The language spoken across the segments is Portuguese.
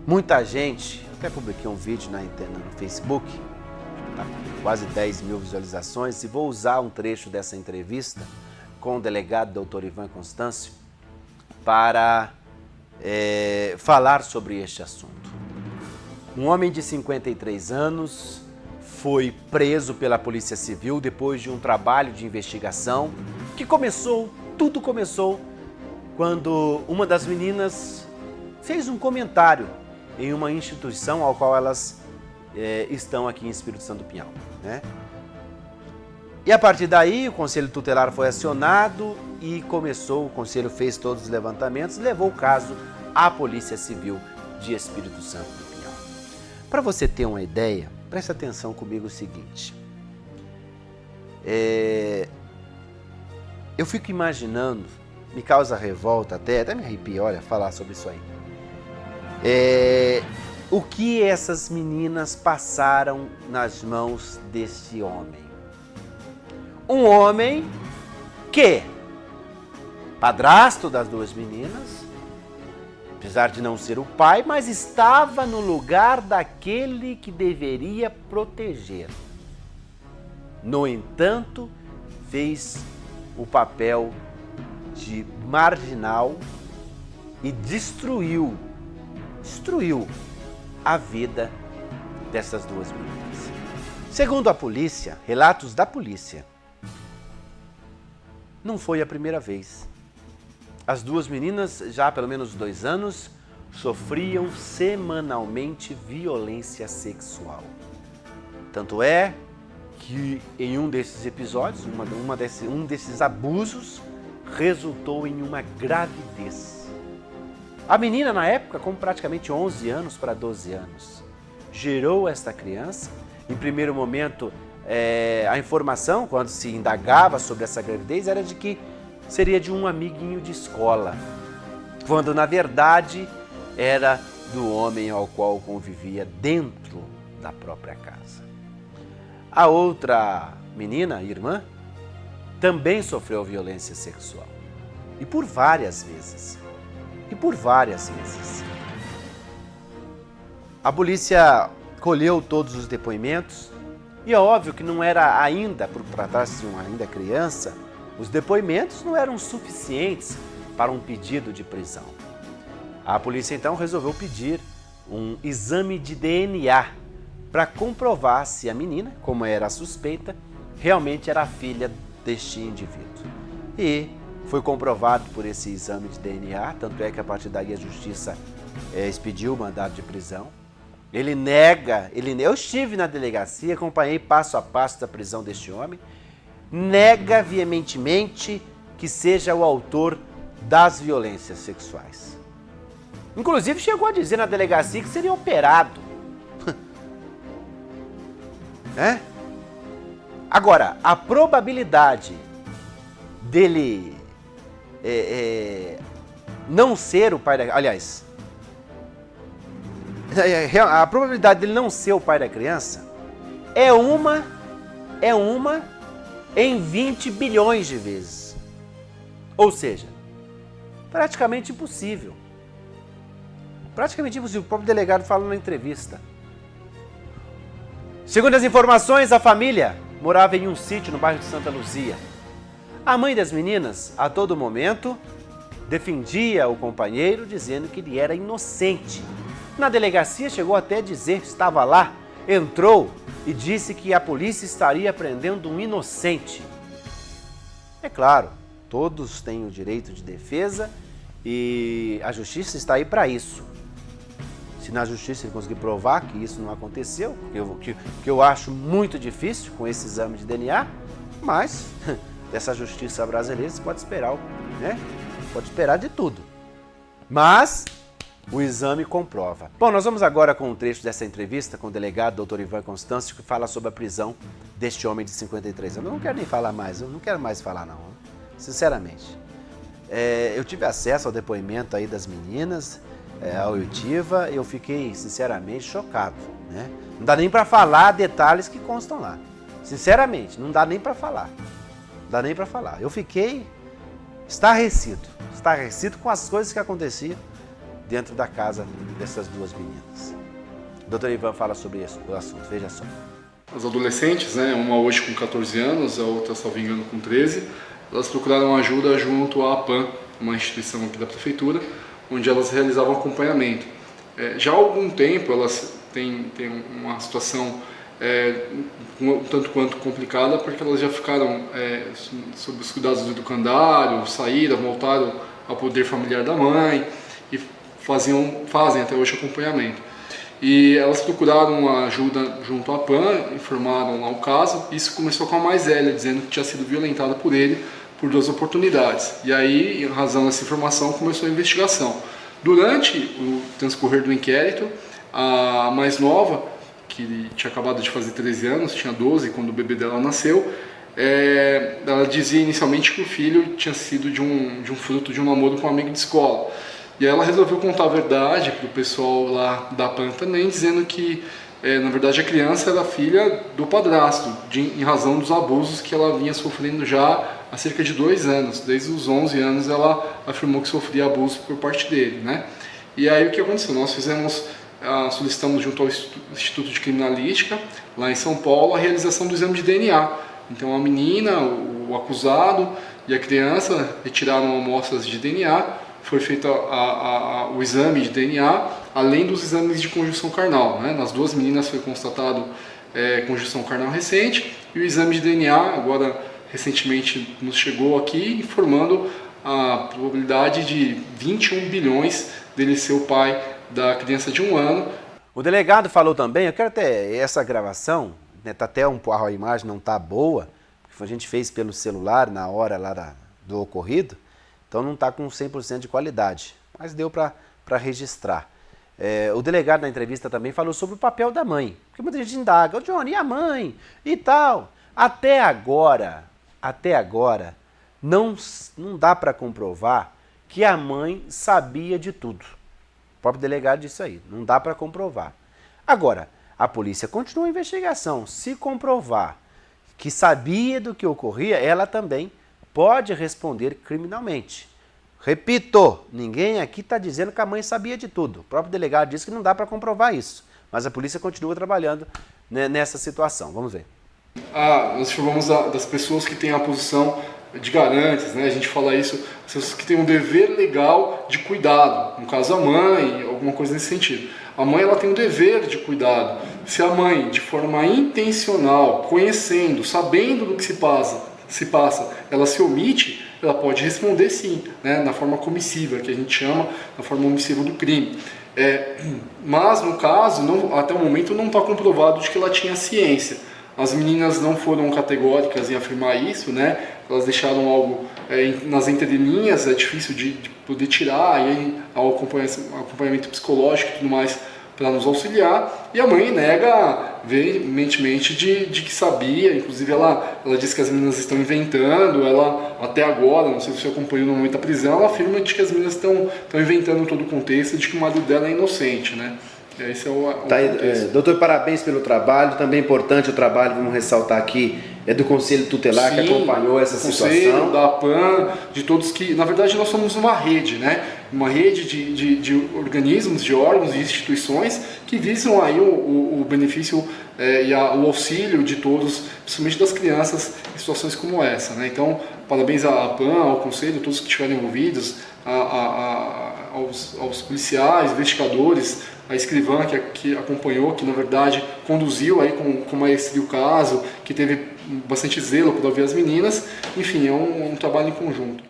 Muita gente, eu até publiquei um vídeo na internet, no Facebook, tá com quase 10 mil visualizações, e vou usar um trecho dessa entrevista com o delegado Dr. Ivan Constâncio para falar sobre este assunto. Um homem de 53 anos foi preso pela Polícia Civil depois de um trabalho de investigação que tudo começou quando uma das meninas fez um comentário em uma instituição ao qual elas estão aqui em Espírito Santo do Pinhal, né? E a partir daí o Conselho Tutelar foi acionado e o Conselho fez todos os levantamentos e levou o caso à Polícia Civil de Espírito Santo do Pinhal. Para você ter uma ideia, preste atenção comigo o seguinte. Eu fico imaginando, me causa revolta até me arrepia, olha, falar sobre isso aí. O que essas meninas passaram nas mãos deste homem. Um homem que, padrasto das duas meninas, apesar de não ser o pai, mas estava no lugar daquele que deveria proteger. No entanto, fez o papel de marginal e destruiu a vida dessas duas meninas. Segundo a polícia, relatos da polícia, não foi a primeira vez. As duas meninas, já há pelo menos 2 anos, sofriam semanalmente violência sexual. Tanto é que em um desses episódios, um desses abusos, resultou em uma gravidez. A menina, na época, com praticamente 11 anos para 12 anos, gerou esta criança. Em primeiro momento, a informação, quando se indagava sobre essa gravidez, era de que seria de um amiguinho de escola, quando, na verdade, era do homem ao qual convivia dentro da própria casa. A outra menina, irmã, também sofreu violência sexual. E por várias vezes. A polícia colheu todos os depoimentos e é óbvio que não era ainda, por tratar-se de uma ainda criança, os depoimentos não eram suficientes para um pedido de prisão. A polícia então resolveu pedir um exame de DNA para comprovar se a menina, como era a suspeita, realmente era a filha deste indivíduo. E foi comprovado por esse exame de DNA, tanto é que a partir daí a justiça expediu o mandado de prisão. Ele nega, eu estive na delegacia, acompanhei passo a passo da prisão deste homem, nega veementemente que seja o autor das violências sexuais. Inclusive chegou a dizer na delegacia que seria operado. Agora, a probabilidade dele não ser o pai da... Aliás, a probabilidade dele não ser o pai da criança é uma em 20 bilhões de vezes. Ou seja, praticamente impossível. Praticamente impossível. O próprio delegado fala na entrevista. Segundo as informações, a família morava em um sítio no bairro de Santa Luzia. A mãe das meninas, a todo momento, defendia o companheiro, dizendo que ele era inocente. Na delegacia chegou até a dizer que estava lá, entrou e disse que a polícia estaria prendendo um inocente. É claro, todos têm o direito de defesa e a justiça está aí para isso. Se na justiça ele conseguir provar que isso não aconteceu, que eu acho muito difícil com esse exame de DNA, mas dessa justiça brasileira você pode esperar, né? Pode esperar de tudo. Mas o exame comprova. Bom, nós vamos agora com um trecho dessa entrevista com o delegado Dr. Ivan Constâncio, que fala sobre a prisão deste homem de 53 anos. Eu não quero nem falar mais, eu não quero mais falar não, sinceramente. Eu tive acesso ao depoimento aí das meninas, a oitiva, eu fiquei sinceramente chocado, né? Não dá nem para falar detalhes que constam lá. Sinceramente, não dá nem para falar. Não dá nem para falar. Eu fiquei estarrecido com as coisas que aconteciam dentro da casa dessas duas meninas. O doutor Ivan fala sobre isso, o assunto, veja só. As adolescentes, né, uma hoje com 14 anos, a outra, salvo engano, com 13, elas procuraram ajuda junto à APAN, uma instituição aqui da prefeitura, onde elas realizavam acompanhamento. Já há algum tempo elas têm uma situação um tanto quanto complicada, porque elas já ficaram sob os cuidados do educandário, saíram, voltaram ao poder familiar da mãe e fazem até hoje acompanhamento. E elas procuraram ajuda junto à PAN, informaram lá o caso. Isso começou com a mais velha, dizendo que tinha sido violentada por ele por 2 oportunidades. E aí, em razão dessa informação, começou a investigação. Durante o transcorrer do inquérito, a mais nova, que tinha acabado de fazer 13 anos, tinha 12 quando o bebê dela nasceu, ela dizia inicialmente que o filho tinha sido de um fruto de um namoro com um amigo de escola. E aí ela resolveu contar a verdade para o pessoal lá da PAN também, dizendo que, na verdade, a criança era filha do padrasto, em razão dos abusos que ela vinha sofrendo já há cerca de 2 anos. Desde os 11 anos ela afirmou que sofria abuso por parte dele, né? E aí o que aconteceu? Nós solicitamos junto ao Instituto de Criminalística, lá em São Paulo, a realização do exame de DNA. Então a menina, o acusado e a criança retiraram amostras de DNA, foi feito o exame de DNA, além dos exames de conjunção carnal, né? Nas 2 meninas foi constatado conjunção carnal recente, e o exame de DNA agora recentemente nos chegou aqui informando a probabilidade de 21 bilhões dele ser o pai da criança de 1 ano. O delegado falou também, eu quero até essa gravação, né, tá até a imagem não está boa, porque a gente fez pelo celular na hora lá do ocorrido, então não está com 100% de qualidade, mas deu para registrar. O delegado na entrevista também falou sobre o papel da mãe, porque muita gente indaga, ô Johnny, e a mãe? E tal. Até agora, não dá para comprovar que a mãe sabia de tudo. O próprio delegado disse aí, não dá para comprovar. Agora, a polícia continua a investigação. Se comprovar que sabia do que ocorria, ela também pode responder criminalmente. Repito, ninguém aqui está dizendo que a mãe sabia de tudo. O próprio delegado disse que não dá para comprovar isso. Mas a polícia continua trabalhando, né, nessa situação. Vamos ver. Nós chamamos das pessoas que têm a posição de garantes, né? A gente fala isso, pessoas que têm um dever legal de cuidado, no caso a mãe, alguma coisa nesse sentido. A mãe ela tem um dever de cuidado. Se a mãe, de forma intencional, conhecendo, sabendo do que se passa, ela se omite, ela pode responder sim, né? Na forma comissiva, que a gente chama, na forma omissiva do crime. Mas no caso, até o momento não está comprovado de que ela tinha ciência. As meninas não foram categóricas em afirmar isso, né? Elas deixaram algo nas entrelinhas, é difícil de poder tirar, e aí ao acompanhamento psicológico e tudo mais para nos auxiliar. E a mãe nega veementemente de que sabia, inclusive ela diz que as meninas estão inventando, ela até agora, não sei se você acompanhou no momento da prisão, ela afirma de que as meninas estão inventando todo o contexto de que o marido dela é inocente, né? Esse é o doutor, parabéns pelo trabalho, também é importante o trabalho, vamos ressaltar aqui, do Conselho Tutelar. Sim, que acompanhou essa situação. Conselho, da APAN, de todos que, na verdade nós somos uma rede, né? Uma rede de organismos, de órgãos e instituições que visam aí o benefício e o auxílio de todos, principalmente das crianças em situações como essa, né? Então, parabéns à APAN, ao Conselho, todos que estiverem envolvidos, aos policiais, investigadores, a escrivã que acompanhou, que na verdade conduziu aí com maestria o caso, que teve bastante zelo para ouvir as meninas. Enfim, é um trabalho em conjunto.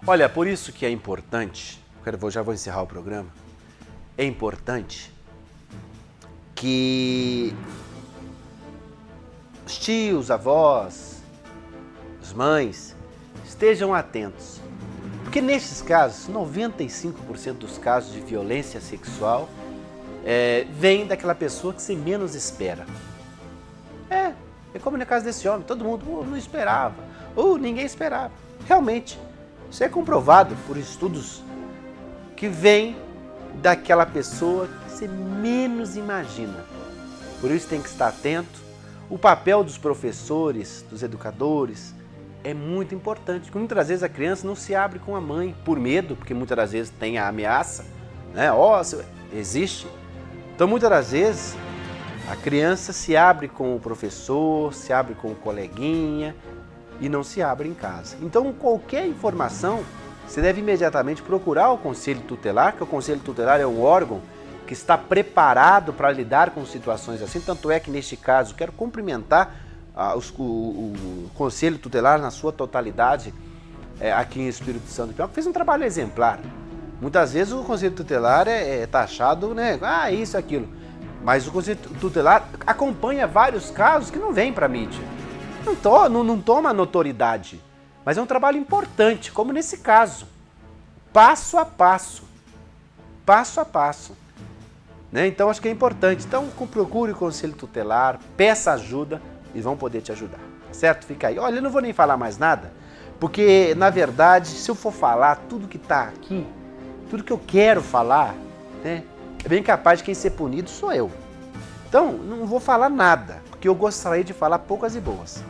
Olha, por isso que é importante, já vou encerrar o programa, é importante que os tios, avós, as mães estejam atentos. Porque nesses casos, 95% dos casos de violência sexual vem daquela pessoa que você menos espera. É como no caso desse homem, todo mundo não esperava, ninguém esperava. Realmente, isso é comprovado por estudos que vem daquela pessoa que você menos imagina. Por isso tem que estar atento. O papel dos professores, dos educadores, é muito importante, porque muitas vezes a criança não se abre com a mãe, por medo, porque muitas das vezes tem a ameaça, né? Existe. Então, muitas das vezes, a criança se abre com o professor, se abre com o coleguinha e não se abre em casa. Então, qualquer informação, você deve imediatamente procurar o Conselho Tutelar, que o Conselho Tutelar é um órgão que está preparado para lidar com situações assim. Tanto é que, neste caso, quero cumprimentar o Conselho Tutelar na sua totalidade aqui em Espírito Santo, que fez um trabalho exemplar. Muitas vezes o Conselho Tutelar é taxado, né? Isso, aquilo. Mas o Conselho Tutelar acompanha vários casos que não vêm para a mídia. Não toma notoriedade. Mas é um trabalho importante, como nesse caso. Passo a passo. Passo a passo. Né? Então, acho que é importante. Então, procure o Conselho Tutelar, peça ajuda e vão poder te ajudar. Certo? Fica aí. Olha, eu não vou nem falar mais nada, porque, na verdade, se eu for falar tudo que está aqui, tudo que eu quero falar, né, é bem capaz de quem ser punido sou eu. Então, não vou falar nada, porque eu gostaria de falar poucas e boas.